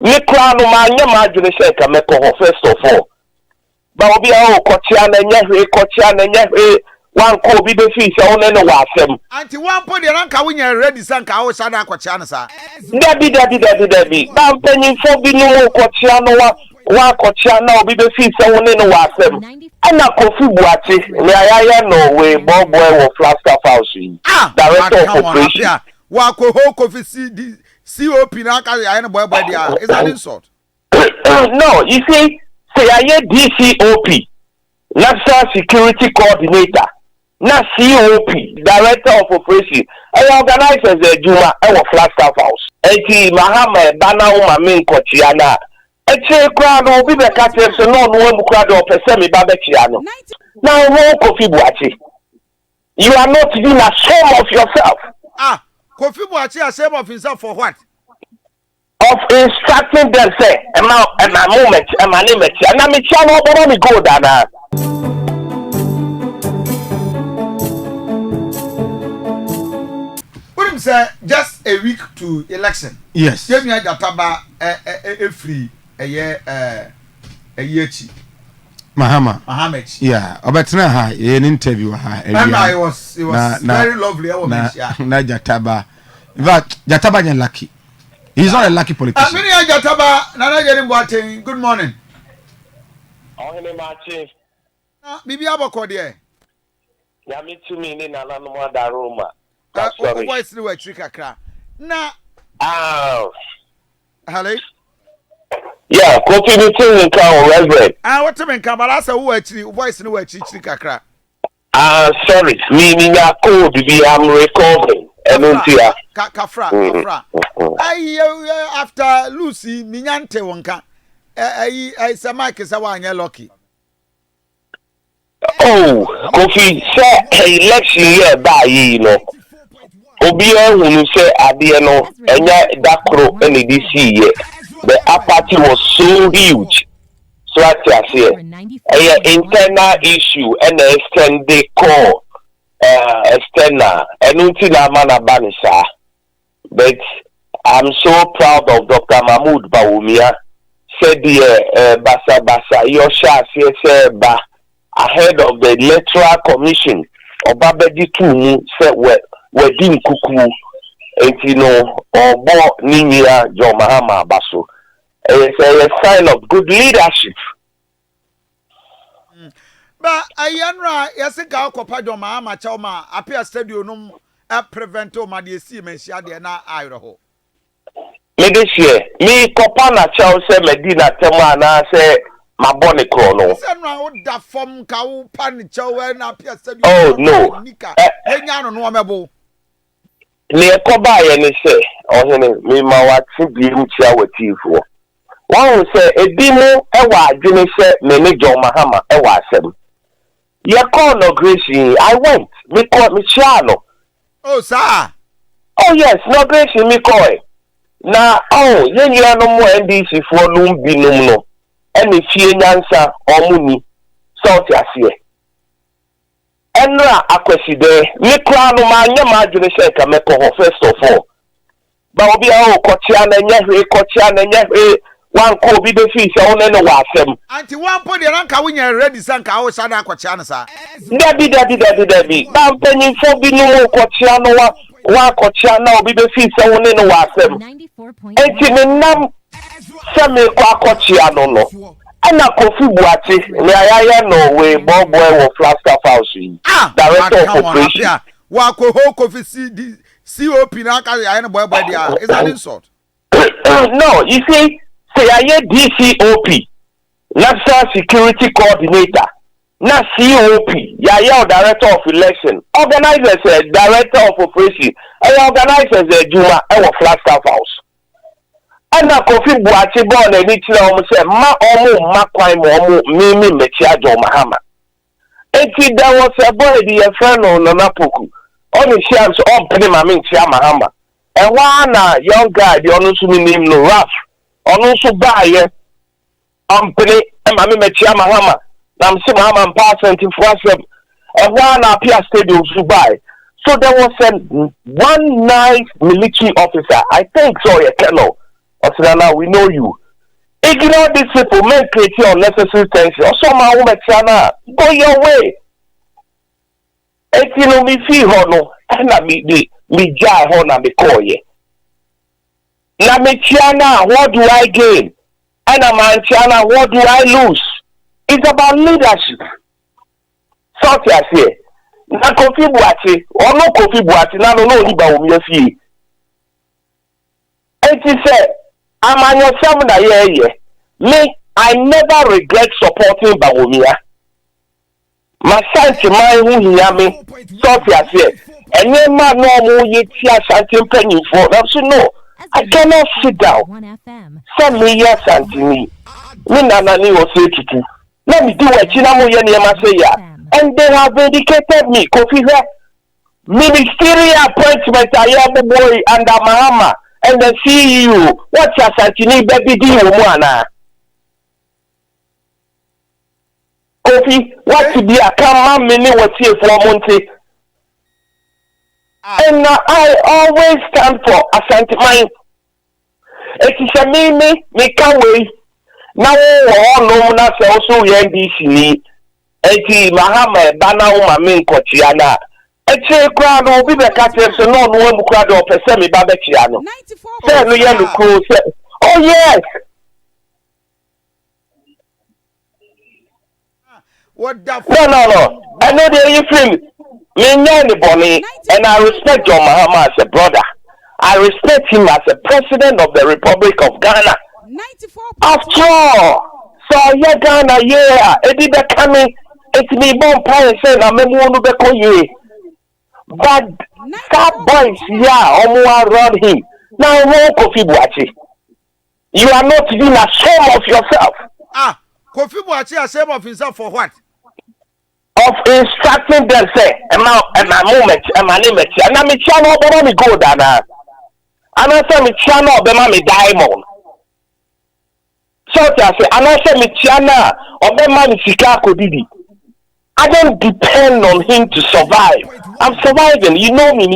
me crown my imagine shake a meko first of all. But I'll be a cochian and yet one could be the fish on any wasem. Until one point, the rank when you're ready, Sanka, I was Sana Cochiana. Debbie. Down penny for being no cochiano, one cochiano, be the fish on any wasem. And now Kofi Boakye, where I know where Bob Boy or Flagstaff House. Director of operation. Wako Kofi COP Naka, I know boy by the is that insult? No, you see, say I hear DCOP, National Security Coordinator. Na COP, Director of Operation, I organize as a Juma, our Flagstaff House. Eti Mahama, Bana, my main Cochiana. Eti crowd will be the catcher, so no one crowd of Pesemi Babechiano. Now, Kofi Boakye, you are not being ashamed of yourself. Kofi Boakye ashamed of himself for what? Of instructing them, say, and my moment, and my name, and I'm a channel, but only go down. Sir, just a week to election. Yes. Give me a Gyataba a free a year Mahama. Yeah. About now, an interview. It was very lovely. Na Gyataba. But Gyataba is lucky. He's not a lucky politician. Gyataba, good morning. Bibi Abokode. Ya me to me in Ananuma Daruma. Voice no watch kakra na hello yeah Kofi me tin nkan reverend what me nkan but asa wo watch voice no watch kakra sorry me nya code bi am recovering enuntia kafra after Lucy me nyante wonka ai samake sa wanya lucky Kofi say election year ba yi no Obia who say Adia no enya dakro NDC ye. The apathy was so huge. So I say internal issue and extend the call external and until mana banisa. But I'm so proud of Dr. Mahmoud Bawumia. Said the basa yosha say ba ahead of the electoral commission Obabedi Tumu said Wedding Kuku, Etino, or Bo Ninia, Jo Mahama Basso. It's a sign of good leadership. But I yes, a cow copado Mahama Choma, appear stadium at prevento Madiasi, Mensia, de na Idaho. Me this year, me Copana Chelsea Medina Temana say, my bonny chrono. Oh, no. Near Koba and say, or me, my what to be with you for. One will say, a demo, Jimmy said, Manager Mahama, seven. You call no Gracie, I went, me call me Chiano. Oh, sir. Oh, yes, no Gracie, me call. Now, then you are no more NDC for Loom Binum. And if you answer or money, salt as here. And akwesi de me crown my imagine shake a meko first of all. But I'll be a cochian and yet one could be the fish on any wasem. Until one point, the rank when you're ready, Sanka, I was Sana Cochiana. Debbie. Down penny for being no cochiano, one cochiano be the fish on any wasem. And num semi cochiano no. And now Kofi Boakye, where I know where Bob Boy or Flagstaff House. Director of operation. Wako Kofi COP Naka, I know boy by the is that insult? No, you see, say I hear DCOP, National Security Coordinator. Na COP, ya Director of Election. Organizers, Director of Operation. I organize as a Juma, our Flagstaff House. And now Kofi Boakye born and it's say ma kwai mimi mechia Jo Mahama. And there was a boy the friend on Napoku. Only shares on penny maming chia Mahama. And one young guy the onusu name no Raf. Onusu buy penny and mami mechia Mahama. Nam si Mahama and pass and one appear stadium to buy. So there was one nice military officer, I think so, a colonel. Osinana, we know you. Ignore these people, men create unnecessary tension. Also, my woman, go your way. Me feel hono, and I me jai hona me koye. Na me Tiana, what do I gain? And a man Tiana, what do I lose? It's about leadership. So I say, na Kofi Boakye, or no Kofi Boakye, na no liba umyefi. And he said, I'm on your 7 year. Me, I never regret supporting Bawumia. My son to my who he me, so I say, and you man no more yet something penny for. So no, I cannot sit down. Send me yes and to me. Me nana ni was say to. Let me do what Chinamu Yenema say ya. And they have indicated me, Kofi, ministerial appointment I am the boy under Mahama and the CEO. What's your Santini baby deal, Moana? Kofi, what to be a camera mini was here for Monte. And I always stand for Asante Mine. It is a me can't wait. Now all no na se also NDC ni. Eti Mahama bana wo mame nkotia na. Eche kwa no bi be ka tell so no no mu kwa do pese me ba be kia no. Say no ye no ko say. Oh yes. What the No. I know the film. Me anybody, and I respect John Mahama as a brother. I respect him as a president of the Republic of Ghana. 94. After all, so yeah, Ghana, yeah, it did coming. It's me born parents saying I'm going to go ye. But that boys, yeah, around him. Now, no Kofi Boakye. You are not even ashamed of yourself. Kofi Boakye ashamed of himself for what? Of instructing them, say, and my moment, and my name, and I'm a channel, but I'm go down. And I say, me channel, but I'm a diamond. So I say, and I say, me channel, or the man is Chicago Didi. I don't depend on him to survive. I'm surviving. You know me, and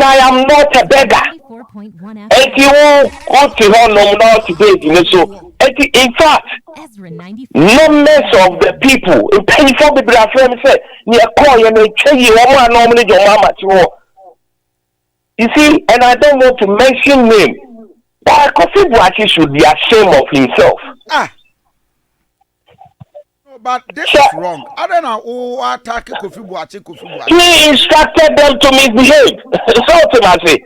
I am not a beggar. And you won't to her no more today, so. In fact, numbers of the people, in painful people are saying, near call and they tell you, I normally your mama to. You see, and I don't want to mention name, but Kofi Boakye should be ashamed of himself. But this is wrong. I don't know who attack Kofi Boakye. He instructed them to misbehave. So to say.